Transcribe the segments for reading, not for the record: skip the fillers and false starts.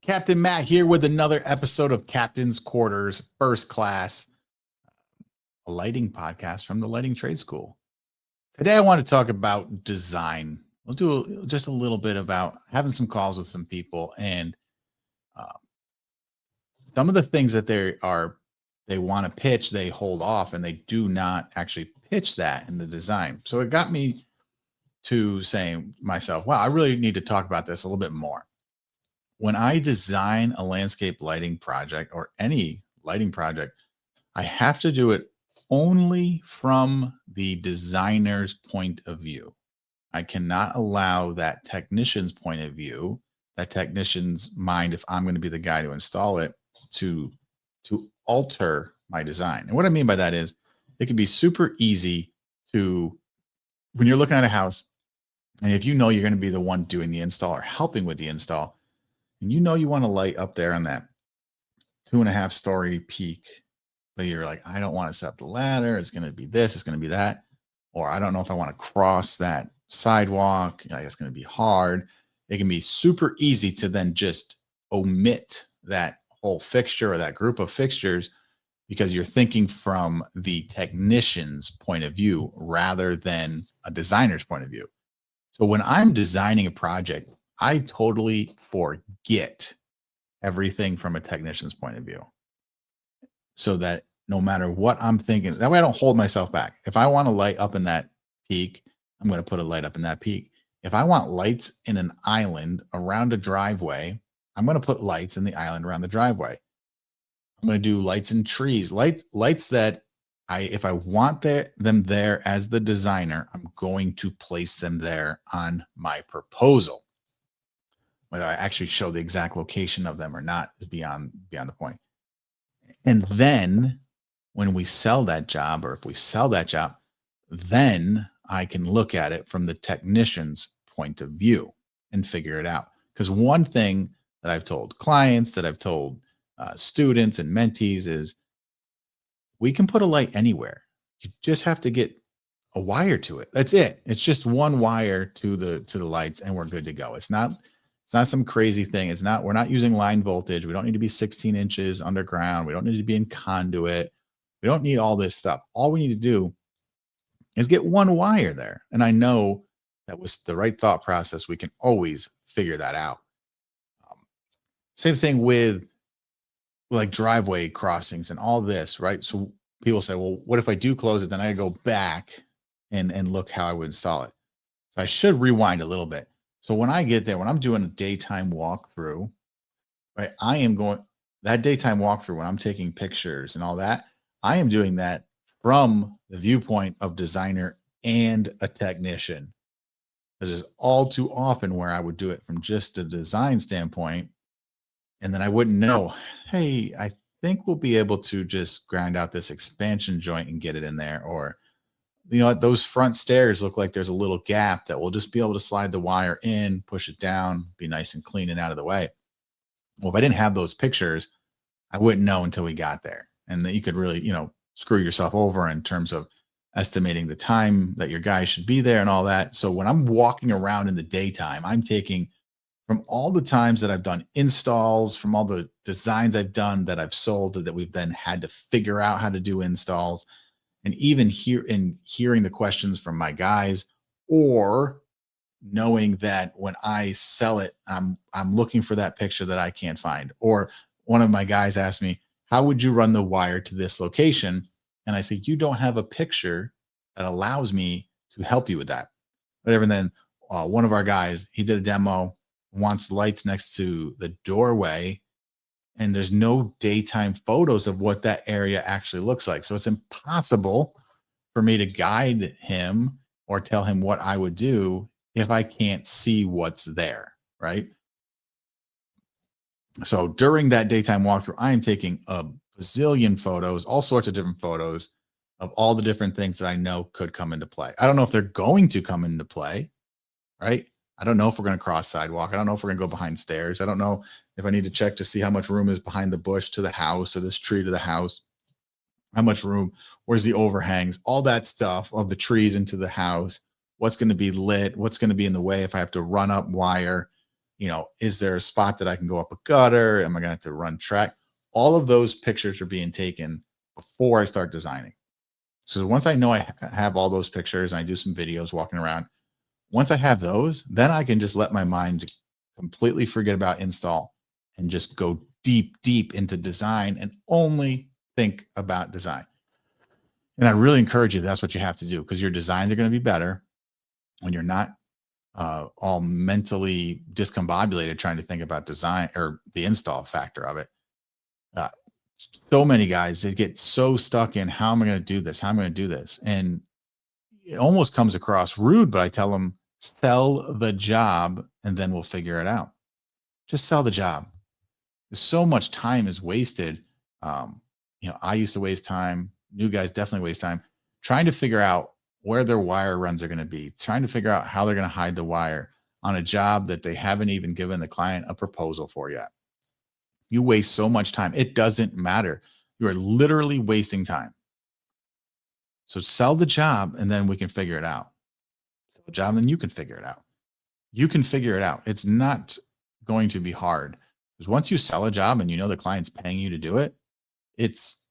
Captain Matt here with another episode of Captain's Quarters First Class, a lighting podcast from the Lighting Trade School. Today, I want to talk about design. We'll do just a little bit about having some calls with some people and uh, some of the things that they want to pitch, they hold off and they do not actually pitch that in the design. So it got me to saying myself, wow, I really need to talk about this a little bit more. When I design a landscape lighting project or any lighting project, I have to do it only from the designer's point of view. I cannot allow that technician's point of view, that technician's mind, if I'm going to be the guy to install it, to alter my design. And what I mean by that is it can be super easy to, when you're looking at a house, and if you know you're going to be the one doing the install or helping with the install, and you know you want to light up there on that 2.5 story peak, but you're like, I don't want to set up the ladder. It's going to be this, it's going to be that. Or I don't know if I want to cross that sidewalk. It's going to be hard. It can be super easy to then just omit that whole fixture or that group of fixtures because you're thinking from the technician's point of view rather than a designer's point of view. So when I'm designing a project, I totally forget everything from a technician's point of view so that no matter what I'm thinking, that way I don't hold myself back. If I want to light up in that peak, I'm going to put a light up in that peak. If I want lights in an island around a driveway, I'm going to put lights in the island around the driveway. I'm going to do lights in trees, lights that if I want them there as the designer, I'm going to place them there on my proposal. Whether I actually show the exact location of them or not is beyond the point. And then when we sell that job, or if we sell that job, then I can look at it from the technician's point of view and figure it out. Because one thing that I've told clients, that I've told students and mentees is we can put a light anywhere. You just have to get a wire to it. That's it. It's just one wire to the lights and we're good to go. It's not some crazy thing. We're not using line voltage. We don't need to be 16 inches underground. We don't need to be in conduit. We don't need all this stuff. All we need to do is get one wire there. And I know that was the right thought process. We can always figure that out. Same thing with like driveway crossings and all this, right? So people say, well, what if I do close it? Then I go back and look how I would install it. So I should rewind a little bit. So when I get there, when I'm doing a daytime walkthrough, right, that daytime walkthrough, when I'm taking pictures and all that, I am doing that from the viewpoint of designer and a technician. Because there's all too often where I would do it from just a design standpoint. And then I wouldn't know, hey, I think we'll be able to just grind out this expansion joint and get it in there. Or, those front stairs look like there's a little gap that we'll just be able to slide the wire in, push it down, be nice and clean and out of the way. Well, if I didn't have those pictures, I wouldn't know until we got there. And then you could really, screw yourself over in terms of estimating the time that your guy should be there and all that. So when I'm walking around in the daytime, I'm taking from all the times that I've done installs, from all the designs I've done that I've sold, that we've then had to figure out how to do installs, and even hearing the questions from my guys, or knowing that when I sell it, I'm looking for that picture that I can't find. Or one of my guys asked me, how would you run the wire to this location? And I said, you don't have a picture that allows me to help you with that. Whatever. And then one of our guys, he did a demo, wants lights next to the doorway, and there's no daytime photos of what that area actually looks like. So it's impossible for me to guide him or tell him what I would do if I can't see what's there, right? So during that daytime walkthrough, I am taking a bazillion photos, all sorts of different photos of all the different things that I know could come into play. I don't know if they're going to come into play, right? I don't know if we're going to cross sidewalk. I don't know if we're going to go behind stairs. I don't know if I need to check to see how much room is behind the bush to the house or this tree to the house. How much room? Where's the overhangs? All that stuff of the trees into the house. What's going to be lit? What's going to be in the way if I have to run up wire? Is there a spot that I can go up a gutter? Am I going to have to run track? All of those pictures are being taken before I start designing. So once I know have all those pictures and I do some videos walking around, once I have those, then I can just let my mind completely forget about install and just go deep, deep into design and only think about design. And I really encourage you, that's what you have to do, because your designs are going to be better when you're not all mentally discombobulated trying to think about design or the install factor of it. Uh, so many guys, they get so stuck in, how am I going to do this? How am I going to do this? And it almost comes across rude, but I tell them, sell the job and then we'll figure it out. Just sell the job. So much time is wasted. I used to waste time. New guys definitely waste time trying to figure out where their wire runs are going to be, trying to figure out how they're going to hide the wire on a job that they haven't even given the client a proposal for yet. You waste so much time. It doesn't matter. You are literally wasting time. So sell the job and then we can figure it out. Sell the job and then you can figure it out. You can figure it out. It's not going to be hard, because once you sell a job and you know the client's paying you to do it, it's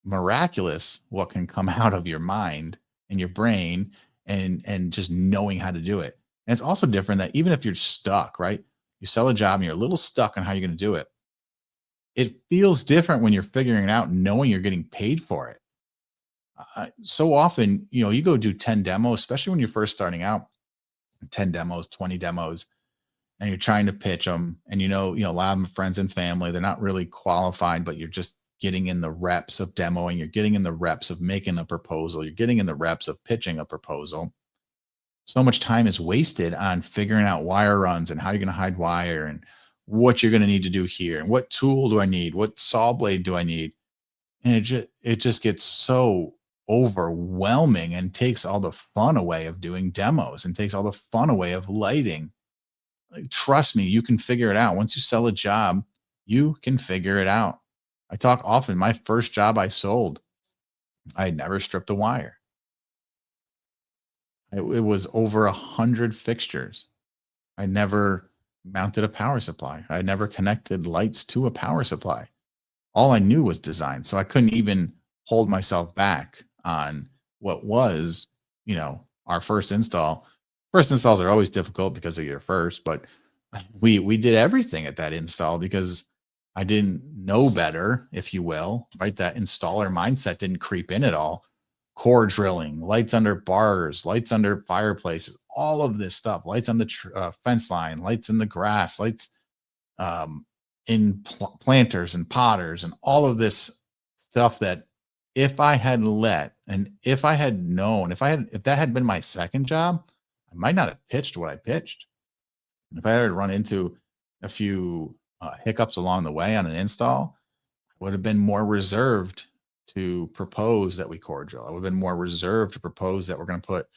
miraculous what can come out of your mind and your brain and just knowing how to do it. And it's also different that even if you're stuck, right? You sell a job and you're a little stuck on how you're going to do it. It feels different when you're figuring it out, knowing you're getting paid for it. So often, you go do 10 demos, especially when you're first starting out, 10 demos, 20 demos, and you're trying to pitch them. And a lot of them friends and family, they're not really qualified, but you're just getting in the reps of demoing. You're getting in the reps of making a proposal. You're getting in the reps of pitching a proposal. So much time is wasted on figuring out wire runs and how you're going to hide wire and what you're going to need to do here. And what tool do I need? What saw blade do I need? And it just gets so overwhelming and takes all the fun away of doing demos and takes all the fun away of lighting. Like, trust me, you can figure it out. Once you sell a job, you can figure it out. I talk often. My first job I sold, I had never stripped a wire. It was over 100 fixtures. I never mounted a power supply. I never connected lights to a power supply. All I knew was design. So I couldn't even hold myself back on what was, our first install. First installs are always difficult because of your first, but we did everything at that install because I didn't know better, if you will, right? That installer mindset didn't creep in at all. Core drilling, lights under bars, lights under fireplaces, all of this stuff, lights on the fence line, lights in the grass, lights um, in planters and potters, and all of this stuff that if I had if I had known, if that had been my second job, I might not have pitched what I pitched. If I had run into a few hiccups along the way on an install, I would have been more reserved to propose that we core drill. I would have been more reserved to propose that we're going to put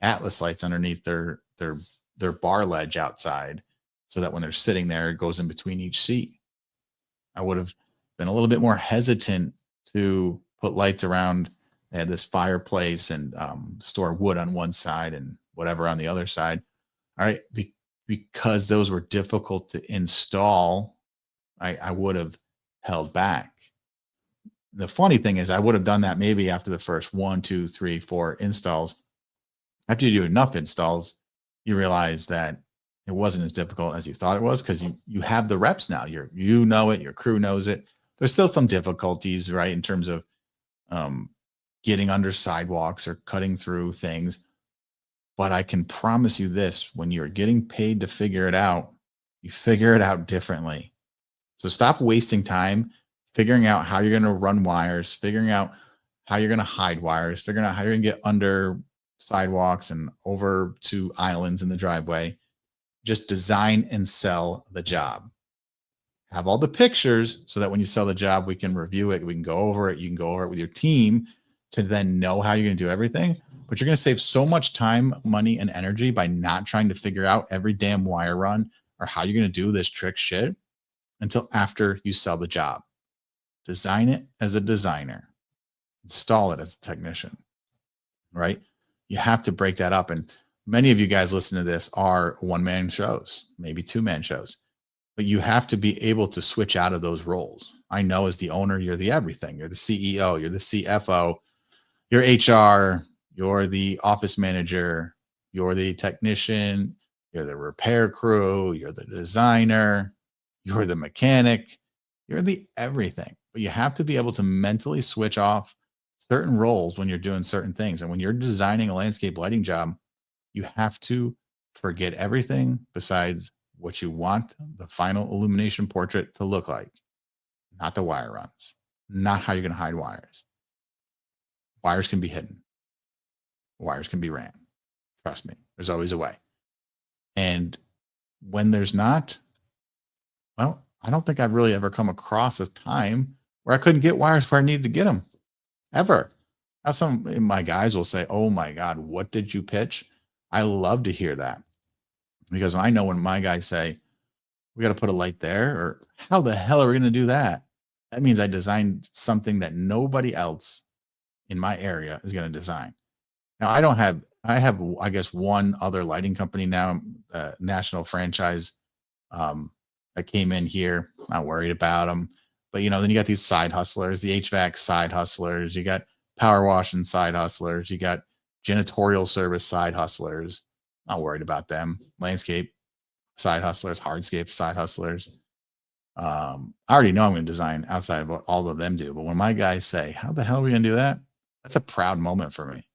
Atlas lights underneath their bar ledge outside, so that when they're sitting there, it goes in between each seat. I would have been a little bit more hesitant to put lights around. They had this fireplace and store wood on one side and whatever on the other side. All right. Because those were difficult to install, I would have held back. The funny thing is, I would have done that maybe after the first 1, 2, 3, 4 installs. After you do enough installs, you realize that it wasn't as difficult as you thought it was, because you have the reps now. You know it, your crew knows it. There's still some difficulties, right, in terms of getting under sidewalks or cutting through things. But I can promise you this: when you're getting paid to figure it out, you figure it out differently. So stop wasting time figuring out how you're going to run wires, figuring out how you're going to hide wires, figuring out how you're going to get under sidewalks and over to islands in the driveway. Just design and sell the job. Have all the pictures so that when you sell the job, we can review it. We can go over it. You can go over it with your team to then know how you're going to do everything. But you're going to save so much time, money, and energy by not trying to figure out every damn wire run or how you're going to do this trick shit until after you sell the job. Design it as a designer, install it as a technician, right? You have to break that up. And many of you guys listening to this are one-man shows, maybe two-man shows, but you have to be able to switch out of those roles. I know as the owner, you're the everything. You're the CEO, you're the CFO, you're HR, you're the office manager, you're the technician, you're the repair crew, you're the designer, you're the mechanic, you're the everything. But you have to be able to mentally switch off certain roles when you're doing certain things. And when you're designing a landscape lighting job, you have to forget everything besides what you want the final illumination portrait to look like, not the wire runs, not how you're going to hide wires. Wires can be hidden. Wires can be ran. Trust me, there's always a way. And when there's not, well, I don't think I've really ever come across a time where I couldn't get wires where I needed to get them ever. Now, some of my guys will say, "Oh my God, what did you pitch?" I love to hear that because I know when my guys say, "We got to put a light there," or "How the hell are we going to do that?" That means I designed something that nobody else in my area is going to design. Now, I have, I guess, one other lighting company now, national franchise, that came in here. Not worried about them, but then you got these side hustlers, the HVAC side hustlers. You got power washing side hustlers. You got janitorial service side hustlers. Not worried about them. Landscape side hustlers, hardscape side hustlers. I already know I'm going to design outside of what all of them do. But when my guys say, "How the hell are we going to do that?" That's a proud moment for me.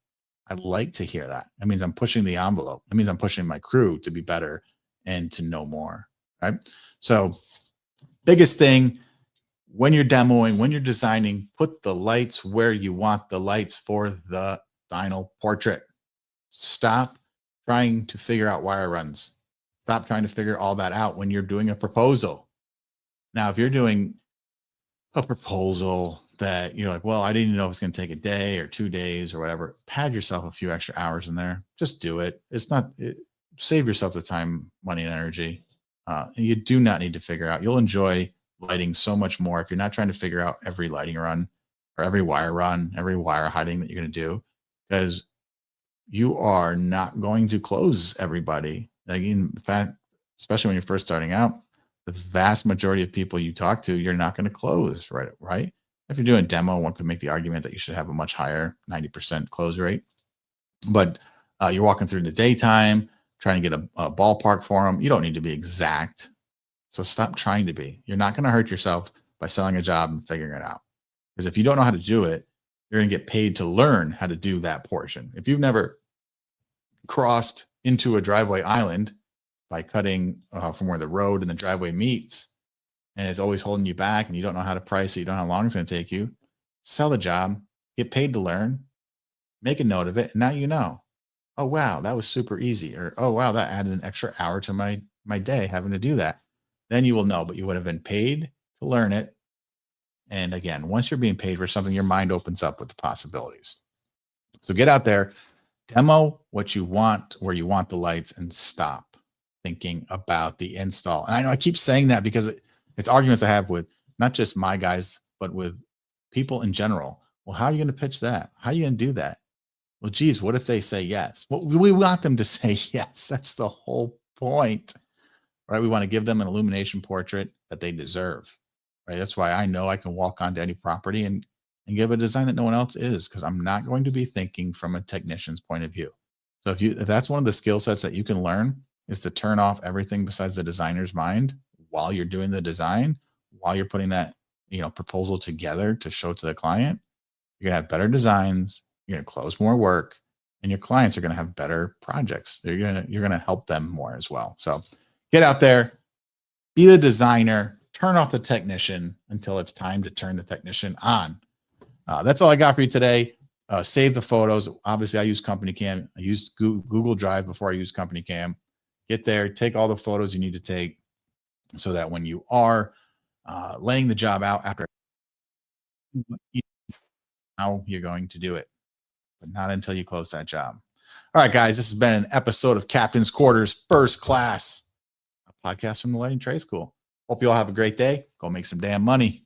I like to hear that. That means I'm pushing the envelope. That means I'm pushing my crew to be better and to know more. Right. So, biggest thing when you're demoing, when you're designing, put the lights where you want the lights for the final portrait. Stop trying to figure out wire runs. Stop trying to figure all that out when you're doing a proposal. Now, if you're doing a proposal that you're like, "Well, I didn't know it was going to take a day or 2 days or whatever," pad yourself a few extra hours in there. Just do it. It's not, save yourself the time, money, and energy. And you do not need to figure out. You'll enjoy lighting so much more if you're not trying to figure out every lighting run or every wire run, every wire hiding that you're going to do, because you are not going to close everybody. Like, in fact, especially when you're first starting out, the vast majority of people you talk to, you're not going to close, right? Right. If you're doing a demo, one could make the argument that you should have a much higher 90% close rate. But you're walking through in the daytime, trying to get a ballpark for them. You don't need to be exact. So stop trying to be. You're not going to hurt yourself by selling a job and figuring it out. Because if you don't know how to do it, you're going to get paid to learn how to do that portion. If you've never crossed into a driveway island by cutting from where the road and the driveway meets, and it's always holding you back, and you don't know how to price it, you don't know how long it's going to take you, sell the job, get paid to learn, make a note of it, and now you know. Oh wow, that was super easy, or oh wow, that added an extra hour to my day having to do that. Then you will know, but you would have been paid to learn it. And again, once you're being paid for something, your mind opens up with the possibilities. So get out there, demo what you want, where you want the lights, and stop thinking about the install. And I know I keep saying that because it's arguments I have with not just my guys, but with people in general. Well, how are you going to pitch that? How are you going to do that? Well, geez, what if they say yes? Well, we want them to say yes. That's the whole point, right? We want to give them an illumination portrait that they deserve, right? That's why I know I can walk onto any property and give a design that no one else is, because I'm not going to be thinking from a technician's point of view. So if that's one of the skill sets that you can learn, is to turn off everything besides the designer's mind while you're doing the design, while you're putting that proposal together to show to the client, you're gonna have better designs, you're gonna close more work, and your clients are gonna have better projects. You're gonna help them more as well. So get out there, be the designer, turn off the technician until it's time to turn the technician on. That's all I got for you today. Save the photos. Obviously, I use Company Cam. I used Google Drive before I used Company Cam. Get there, take all the photos you need to take, so that when you are laying the job out after, how you're going to do it, but not until you close that job. All right, guys, this has been an episode of Captain's Quarters First Class, a podcast from the Lighting Trade School. Hope you all have a great day. Go make some damn money.